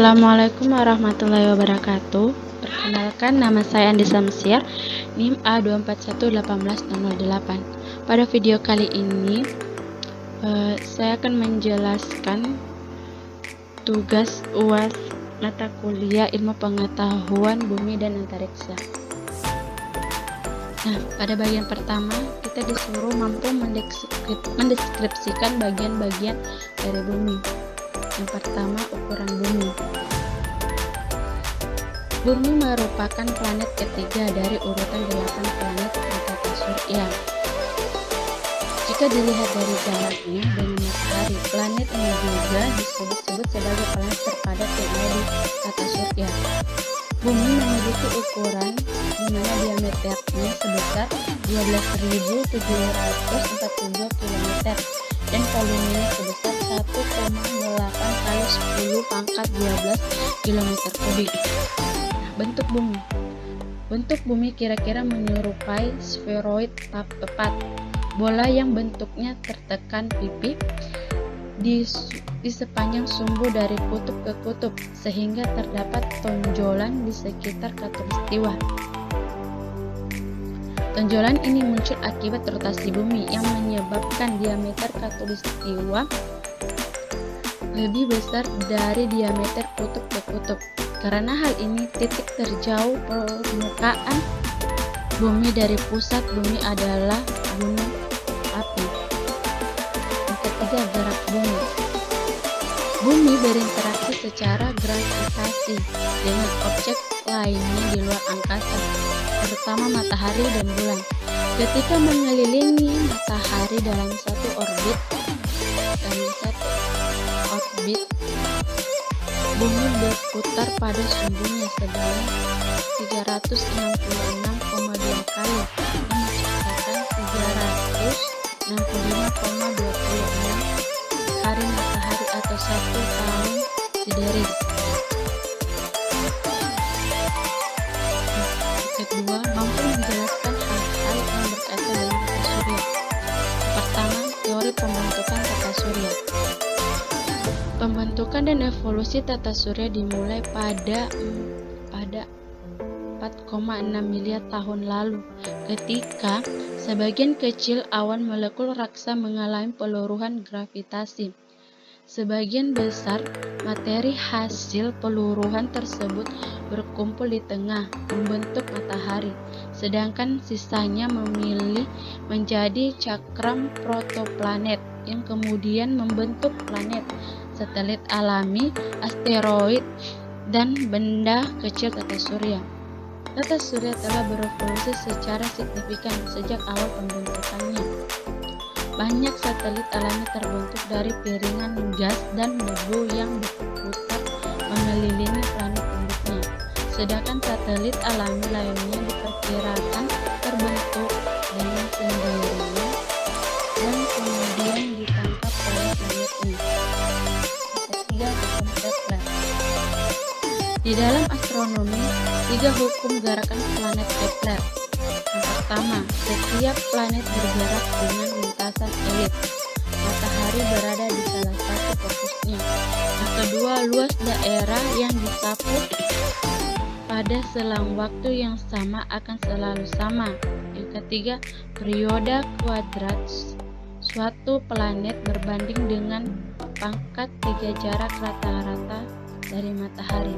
Assalamualaikum warahmatullahi wabarakatuh. Perkenalkan, nama saya Andi Samsiar, NIM A2411808. Pada video kali ini saya akan menjelaskan tugas UAS mata kuliah Ilmu Pengetahuan Bumi dan Antariksa. Nah, pada bagian pertama kita disuruh mampu mendeskripsikan bagian-bagian dari bumi. Yang pertama, ukuran bumi. Bumi merupakan planet ketiga dari urutan 8 planet di tata surya. Jika dilihat dari jaraknya dengan matahari, planet ini juga disebut-sebut sebagai planet terpadat yang ada di tata surya. Bumi memiliki ukuran di mana diameternya sebesar 12.742 km dan volumenya sebesar 1,08 kali 10 pangkat 12 km kubik. Bentuk bumi. Bentuk bumi kira-kira menyerupai spheroid tepat, bola yang bentuknya tertekan pipi di sepanjang sumbu dari kutub ke kutub, sehingga terdapat tonjolan di sekitar khatulistiwa. Tonjolan ini muncul akibat rotasi bumi yang menyebabkan diameter khatulistiwa lebih besar dari diameter kutub ke kutub. Karena hal ini, titik terjauh permukaan bumi dari pusat bumi adalah gunung api. Yang ketiga, gerak bumi. Bumi berinteraksi secara gravitasi dengan objek lainnya di luar angkasa, terutama matahari dan bulan. Ketika mengelilingi matahari dalam satu orbit, bumi berputar pada sumbunya sebanyak 366,2 kali yang menciptakan 365,26 hari matahari atau 1 tahun sideris. Kedua, mampu menjelaskan hal-hal yang berkaitan dengan tata surya. Pertama, teori pembentukan tata surya. Pembentukan dan evolusi tata surya dimulai pada 4,6 miliar tahun lalu, ketika sebagian kecil awan molekul raksa mengalami peluruhan gravitasi. Sebagian besar materi hasil peluruhan tersebut berkumpul di tengah, membentuk matahari, sedangkan sisanya memilih menjadi cakram protoplanet yang kemudian membentuk planet, satelit alami, asteroid, dan benda kecil tata surya. Tata surya telah berevolusi secara signifikan sejak awal pembentukannya. Banyak satelit alami terbentuk dari piringan gas dan debu yang berputar mengelilingi planet induknya, sedangkan satelit alami lainnya diperkirakan terbentuk dengan sendirinya dan kemudian ditangkap oleh planetnya. Ketiga, hukum Kepler. Di dalam astronomi, 3 hukum gerakan planet Kepler. Yang pertama, setiap planet bergerak dengan lintasan elip. Matahari berada di salah satu fokusnya. Yang kedua, luas daerah yang disapu pada selang waktu yang sama akan selalu sama. Yang ketiga, periode kuadrat suatu planet berbanding dengan pangkat 3 jarak rata-rata dari matahari.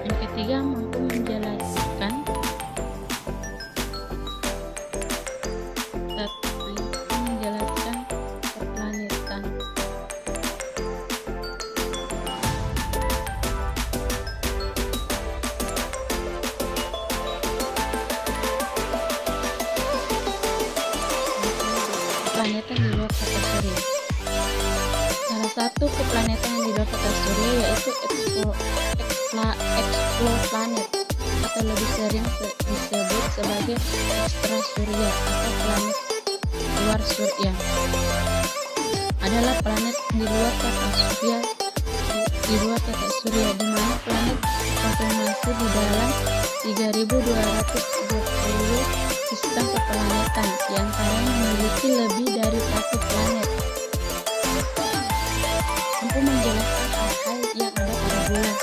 Yang ketiga, mampu menjelaskan perplanetan. Keplanetan di luar tata surya. Salah satu keplanetan yang di luar tata surya yaitu exoplanet, atau lebih sering disebut sebagai ekstrasurya atau planet luar surya. Adalah planet di luar tata surya, di mana planet konfirmasi di dalam 3230 sistem keplanetan, di antaranya memiliki lebih dari satu planet. Mampu menjelaskan hal-hal yang ada pada bulan.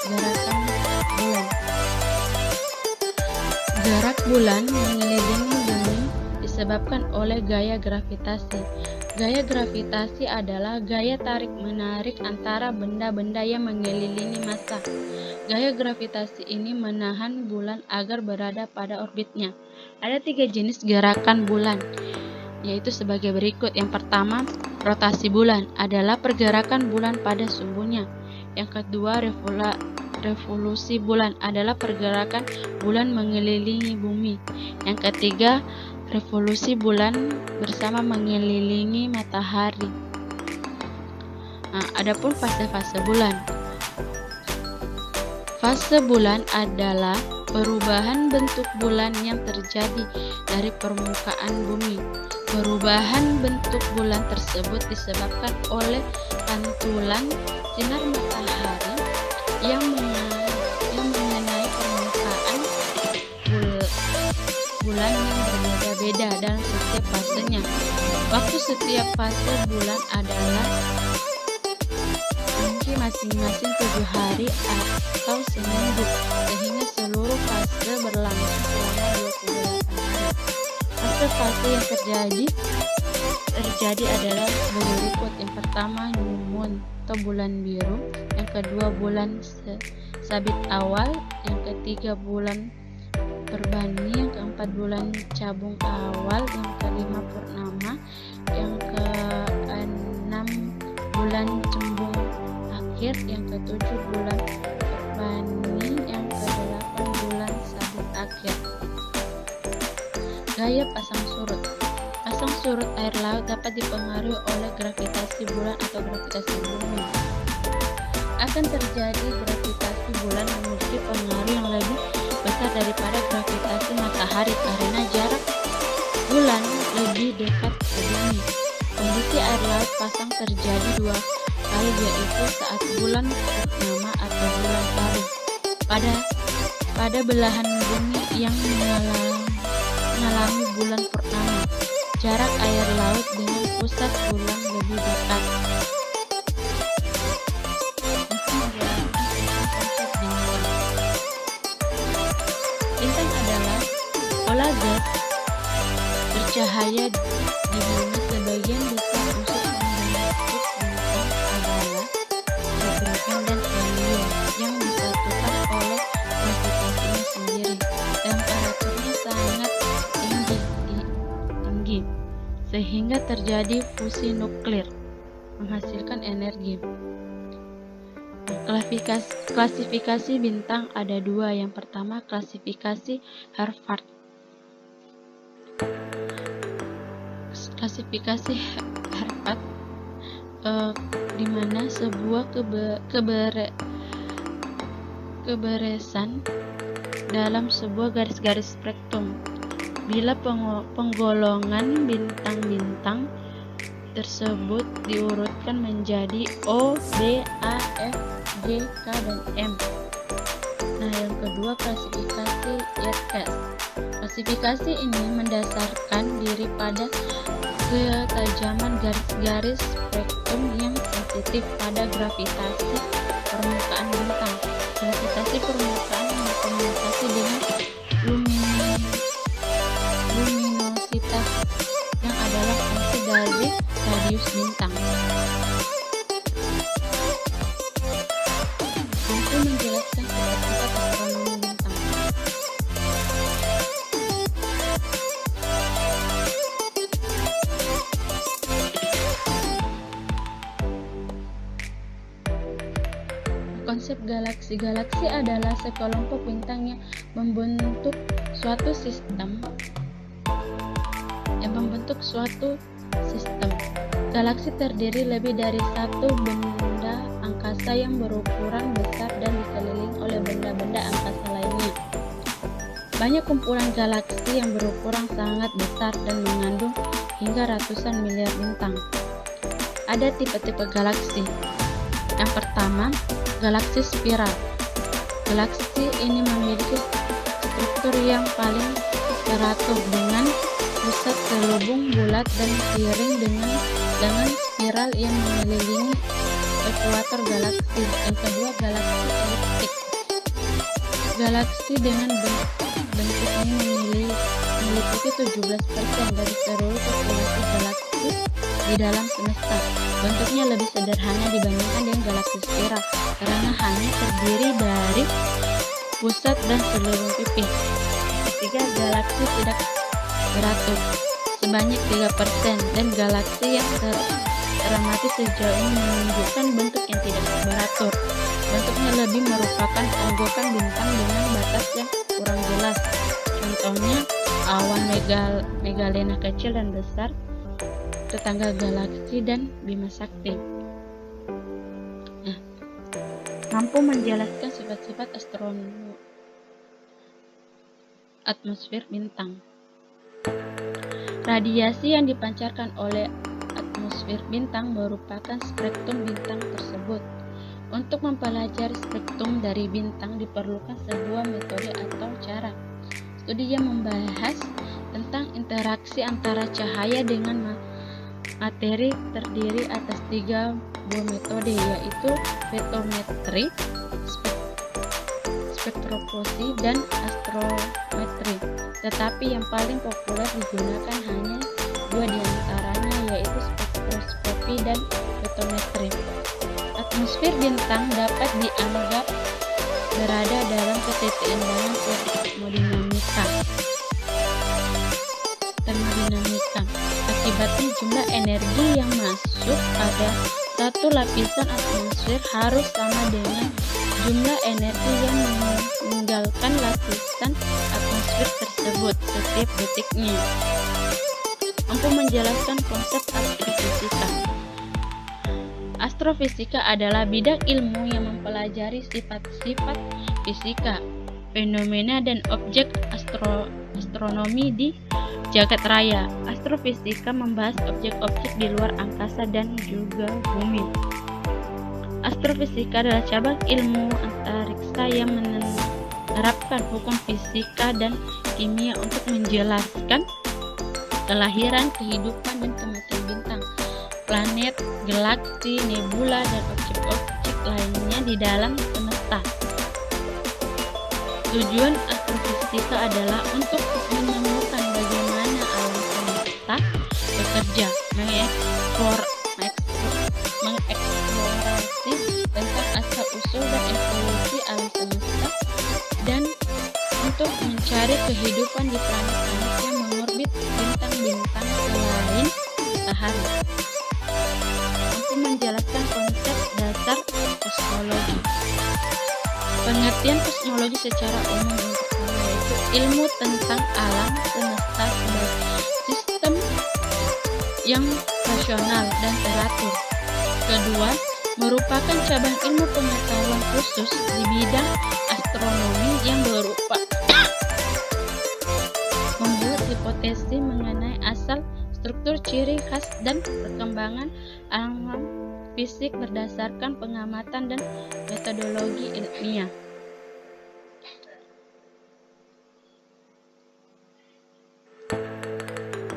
Yang pertama, gerakan bulan. Jarak bulan mengelilingi bumi disebabkan oleh gaya gravitasi. Gaya gravitasi adalah gaya tarik-menarik antara benda-benda yang mengelilingi massa. Gaya gravitasi ini menahan bulan agar berada pada orbitnya. Ada 3 jenis gerakan bulan, yaitu sebagai berikut. Yang pertama, rotasi bulan adalah pergerakan bulan pada sumbunya. Yang kedua, revolusi bulan adalah pergerakan bulan mengelilingi bumi. Yang ketiga, revolusi bulan bersama mengelilingi matahari. Adapun fase-fase bulan. Fase bulan adalah perubahan bentuk bulan yang terjadi dari permukaan bumi. Perubahan bentuk bulan tersebut disebabkan oleh pantulan sinar matahari yang mengenai permukaan bulan yang berbeda-beda dalam setiap fasenya. Waktu setiap fase bulan adalah mungkin masing-masing 7 hari atau seminggu, sehingga seluruh fase berlangsung selama 28 hari. Fase-fase yang terjadi adalah berikut. Yang pertama, new moon atau bulan biru. Yang kedua, bulan sabit awal. Yang ketiga, bulan perbani. Yang keempat, bulan cabung awal. Yang kelima, purnama. Yang keenam, bulan cembung akhir. Yang ketujuh, bulan perbani. Yang kedelapan, bulan sabit akhir. Gaya pasang surut. Pasang surut air laut dapat dipengaruhi oleh gravitasi bulan atau gravitasi bumi. Akan terjadi gravitasi bulan memiliki pengaruh yang lebih besar daripada gravitasi matahari karena jarak bulan lebih dekat ke bumi. Kondisi air laut pasang terjadi 2 kali, yaitu saat bulan purnama atau bulan baru pada belahan bumi yang mengalami bulan purnama. Jarak air laut dengan pusat bulan lebih dekat. Bintang adalah bola gas bercahaya di bumi. Sebagian besar unsur pembentuk bintang adalah hidrogen dan helium yang disatukan oleh gravitasinya sendiri. Temperaturnya sangat tinggi sehingga terjadi fusi nuklir menghasilkan energi. Klasifikasi bintang ada 2. Yang pertama, klasifikasi Harvard. Klasifikasi Harvard di mana sebuah keberesan dalam sebuah garis-garis spektrum. Bila penggolongan bintang-bintang tersebut diurutkan menjadi O, B, A, F, G, K, dan M. Nah, yang kedua, klasifikasi Yerkes. Klasifikasi ini mendasarkan diri pada ketajaman garis-garis spektrum yang sensitif pada gravitasi permukaan bintang. Gravitasi permukaan berkomunikasi dengan luminositas yang adalah fungsi dari radius bintang. Mampu menjelaskan sifat-sifat astronomi bintang. Konsep galaksi. Galaksi adalah sekelompok bintang yang membentuk suatu sistem. Galaksi terdiri lebih dari satu benda angkasa yang berukuran besar dan dikelilingi oleh benda-benda angkasa lainnya. Banyak kumpulan galaksi yang berukuran sangat besar dan mengandung hingga ratusan miliar bintang. Ada tipe-tipe galaksi. Yang pertama, galaksi spiral. Galaksi ini memiliki struktur yang paling teratur dengan pusat selubung bulat dan piring dengan spiral yang mengelilingi ekuator galaksi. Yang kedua, galaksi eliptik. Galaksi dengan bentuk ini meliputi 17% dari seluruh populasi galaksi di dalam semesta. Bentuknya lebih sederhana dibandingkan dengan galaksi spiral karena hanya terdiri dari pusat dan selubung pipih. Ketiga, galaksi tidak beratur sebanyak 3%, dan galaksi yang teramati sejauh ini menunjukkan bentuk yang tidak beratur. Bentuknya lebih merupakan onggokan bintang dengan batas yang kurang jelas. Contohnya awan Megalena kecil dan besar, tetangga galaksi, dan Bima Sakti. Mampu menjelaskan sifat-sifat astronomi atmosfer bintang. Radiasi yang dipancarkan oleh atmosfer bintang merupakan spektrum bintang tersebut. Untuk mempelajari spektrum dari bintang diperlukan sebuah metode atau cara studi yang membahas tentang interaksi antara cahaya dengan materi, terdiri atas 3 buah metode, yaitu fotometri, spektroskopi, dan astrometri. Tetapi yang paling populer digunakan hanya 2 diantaranya, yaitu spektroskopi dan fotometri. Atmosfer bintang dapat dianggap berada dalam keseimbangan termodinamika. Akibatnya jumlah energi yang masuk pada satu lapisan atmosfer harus sama dengan jumlah energi yang meninggalkan lapisan atmosfer tersebut setiap detiknya. Mampu menjelaskan konsep astrofisika. Astrofisika adalah bidang ilmu yang mempelajari sifat-sifat fisika, fenomena, dan objek astronomi di jagat raya. Astrofisika membahas objek-objek di luar angkasa dan juga bumi. Astrofisika adalah cabang ilmu antariksa yang menerapkan hukum fisika dan kimia untuk menjelaskan kelahiran, kehidupan, dan kematian bintang, planet, galaksi, nebula, dan objek-objek lainnya di dalam semesta. Tujuan astrofisika adalah untuk menemukan bagaimana alam semesta bekerja, mengeksplorasi tentang asal-usul dan evolusi alam semesta, dan untuk mencari kehidupan di planet-planet yang mengorbit bintang-bintang selain matahari. Untuk menjelaskan konsep dasar kosmologi. Pengertian kosmologi secara umum yaitu ilmu tentang alam semesta sebagai sistem yang rasional dan teratur. Kedua, merupakan cabang ilmu pengetahuan khusus di bidang astronomi yang berupa membuat hipotesis mengenai asal, struktur, ciri khas, dan perkembangan alam fisik berdasarkan pengamatan dan metodologi ilmiah.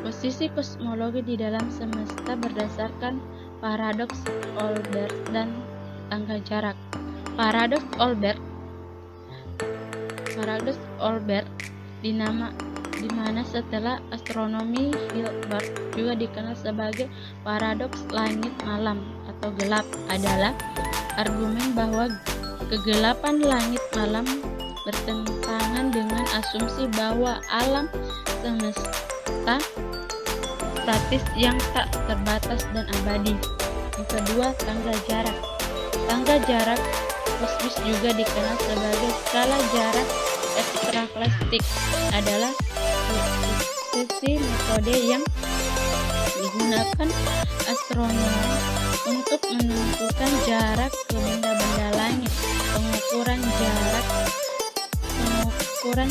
Posisi kosmologi di dalam semesta berdasarkan paradoks Olbers dan tangga jarak. Paradoks Olbers di mana setelah astronomi Hilbert juga dikenal sebagai paradoks langit malam atau gelap, adalah argumen bahwa kegelapan langit malam bertentangan dengan asumsi bahwa alam semesta statis yang tak terbatas dan abadi. Yang kedua, tangga jarak. Tangga jarak kosmis juga dikenal sebagai skala jarak ekstragalaktik, adalah sesi metode yang digunakan astronom untuk menentukan jarak ke benda-benda langit. Pengukuran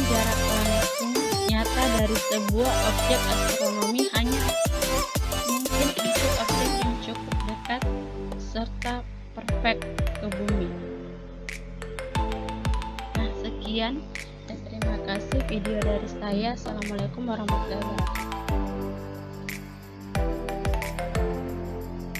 jarak langsung nyata dari sebuah objek astronomi hanya mungkin untuk objek yang cukup dekat serta perfect ke bumi. Nah, sekian Terima kasih video dari saya. Assalamualaikum warahmatullahi wabarakatuh.